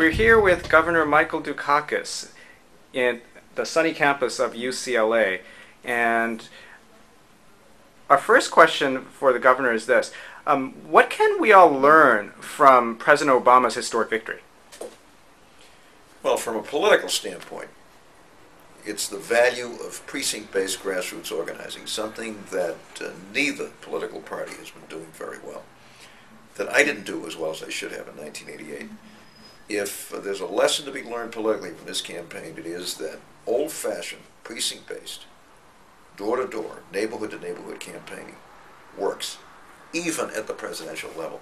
we're here with Governor Michael Dukakis in the sunny campus of UCLA. And our first question for the governor is this. What can we all learn from President Obama's historic victory? Well, from a political standpoint, it's the value of precinct-based grassroots organizing, something that neither political party has been doing very well, that I didn't do as well as I should have in 1988. If there's a lesson to be learned politically from this campaign, it is that old-fashioned, precinct-based, door-to-door, neighborhood-to-neighborhood campaigning works, even at the presidential level.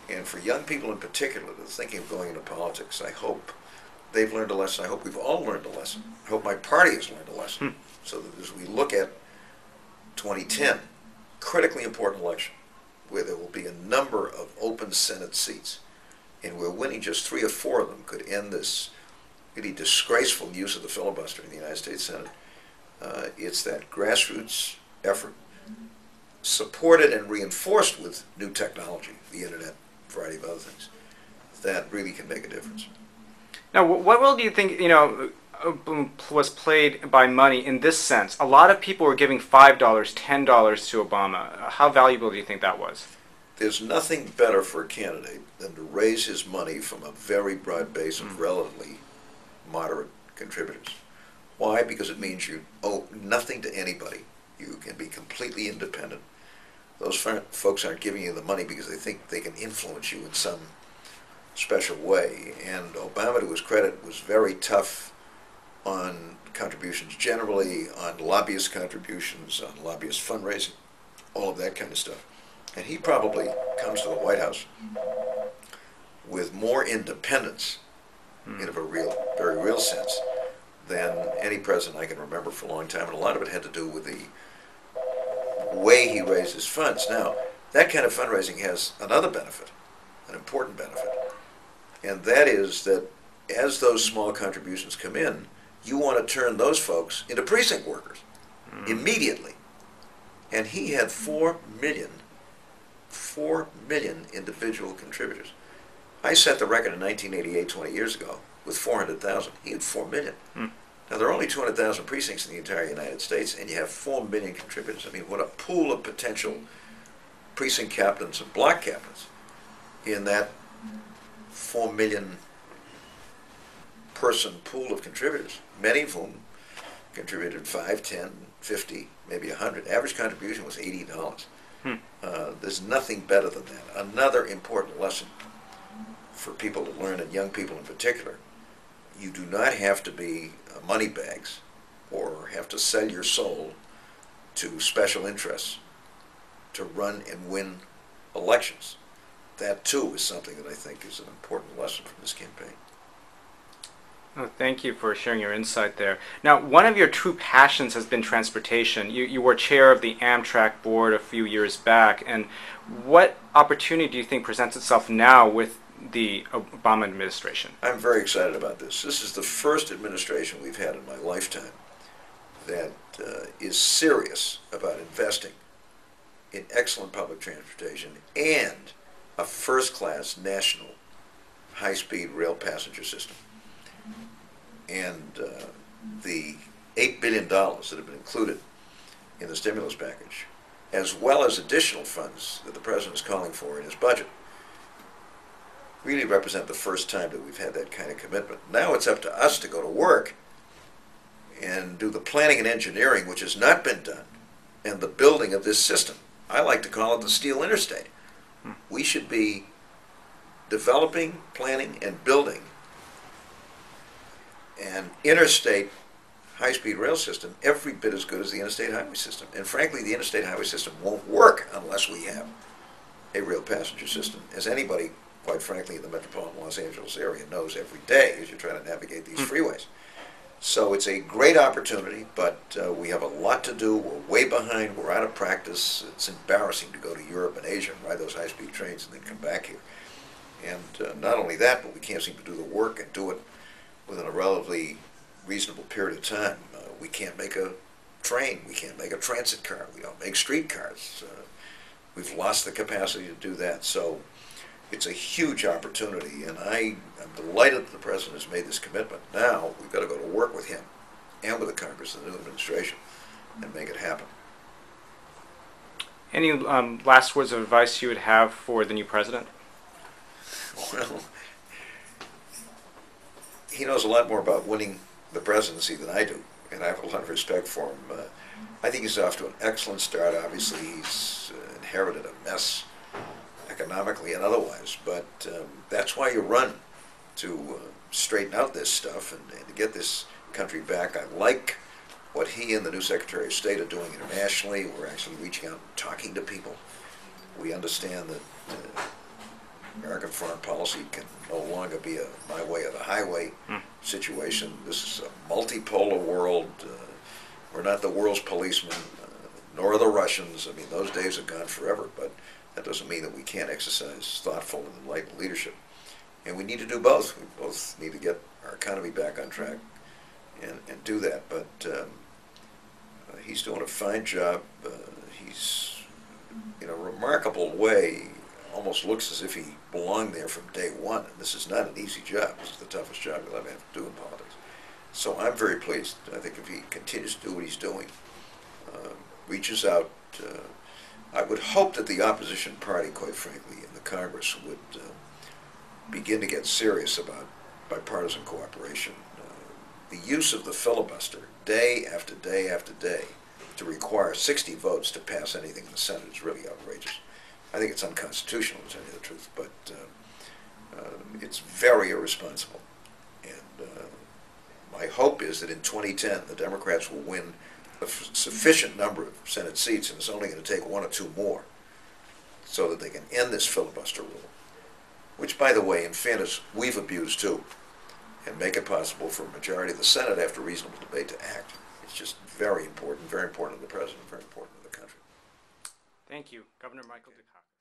And for young people in particular that are thinking of going into politics, I hope they've learned a lesson. I hope we've all learned a lesson. I hope my party has learned a lesson. So that as we look at 2010, critically important election, where there will be a number of open Senate seats, and we're winning just 3 or 4 of them, could end this really disgraceful use of the filibuster in the United States Senate. It's that grassroots effort, supported and reinforced with new technology, the internet, a variety of other things, that really can make a difference. Now, what role do you think, was played by money in this sense? A lot of people were giving $5, $10 to Obama. How valuable do you think that was? There's nothing better for a candidate than to raise his money from a very broad base of relatively moderate contributors. Why? Because it means you owe nothing to anybody. You can be completely independent. Those folks aren't giving you the money because they think they can influence you in some special way. And Obama, to his credit, was very tough on contributions generally, on lobbyist contributions, on lobbyist fundraising, all of that kind of stuff. And he probably comes to the White House with more independence in a very real sense than any president I can remember for a long time. And a lot of it had to do with the way he raised his funds. Now, that kind of fundraising has another benefit, an important benefit, and that is that as those small contributions come in, you want to turn those folks into precinct workers immediately. And he had 4 million individual contributors. I set the record in 1988, 20 years ago, with 400,000. He had 4 million. Now, there are only 200,000 precincts in the entire United States, and you have 4 million contributors. I mean, what a pool of potential precinct captains and block captains in that 4 million person pool of contributors, many of whom contributed 5, 10, 50, maybe 100. Average contribution was $80. There's nothing better than that. Another important lesson for people to learn, and young people in particular: you do not have to be money bags or have to sell your soul to special interests to run and win elections. That too is something that I think is an important lesson from this campaign. Oh, thank you for sharing your insight there. Now, one of your true passions has been transportation. You were chair of the Amtrak board a few years back, and what opportunity do you think presents itself now with the Obama administration? I'm very excited about this. This is the first administration we've had in my lifetime that is serious about investing in excellent public transportation and a first-class national high-speed rail passenger system. And the $8 billion that have been included in the stimulus package, as well as additional funds that the President is calling for in his budget, really represent the first time that we've had that kind of commitment. Now it's up to us to go to work and do the planning and engineering, which has not been done, and the building of this system. I like to call it the Steel Interstate. We should be developing, planning, and building an interstate high-speed rail system every bit as good as the interstate highway system. And frankly, the interstate highway system won't work unless we have a rail passenger system, as anybody, quite frankly, in the metropolitan Los Angeles area knows every day as you're trying to navigate these freeways. So it's a great opportunity, but we have a lot to do. We're way behind. We're out of practice. It's embarrassing to go to Europe and Asia and ride those high-speed trains and then come back here. And not only that, but we can't seem to do the work and do it within a relatively reasonable period of time. We can't make a train. We can't make a transit car. We don't make streetcars. We've lost the capacity to do that. So It's a huge opportunity, and I'm delighted that the President has made this commitment. Now we've got to go to work with him and with the Congress and the new administration and make it happen. Any last words of advice you would have for the new president? Well, he knows a lot more about winning the presidency than I do, and I have a lot of respect for him. I think he's off to an excellent start. Obviously, he's inherited a mess economically and otherwise, but that's why you run, to straighten out this stuff and to get this country back. I like what he and the new Secretary of State are doing internationally. We're actually reaching out and talking to people. We understand that American foreign policy can no longer be a my way or the highway situation. This is a multipolar world. We're not the world's policemen, nor are the Russians. I mean, those days are gone forever, but that doesn't mean that we can't exercise thoughtful and enlightened leadership. And we need to do both. We both need to get our economy back on track and do that. But he's doing a fine job. He's, in a remarkable way, almost looks as if he belonged there from day one. And this is not an easy job. This is the toughest job you'll ever have to do in politics. So I'm very pleased. I think if he continues to do what he's doing, reaches out, I would hope that the opposition party, quite frankly, in the Congress would begin to get serious about bipartisan cooperation. The use of the filibuster day after day after day to require 60 votes to pass anything in the Senate is really outrageous. I think it's unconstitutional, to tell you the truth, but it's very irresponsible. And my hope is that in 2010 the Democrats will win a sufficient number of Senate seats, and it's only going to take one or two more, so that they can end this filibuster rule, which, by the way, in fairness, we've abused too, and make it possible for a majority of the Senate, after reasonable debate, to act. It's just very important to the President, very important to the country. Thank you, Governor Michael Dukakis.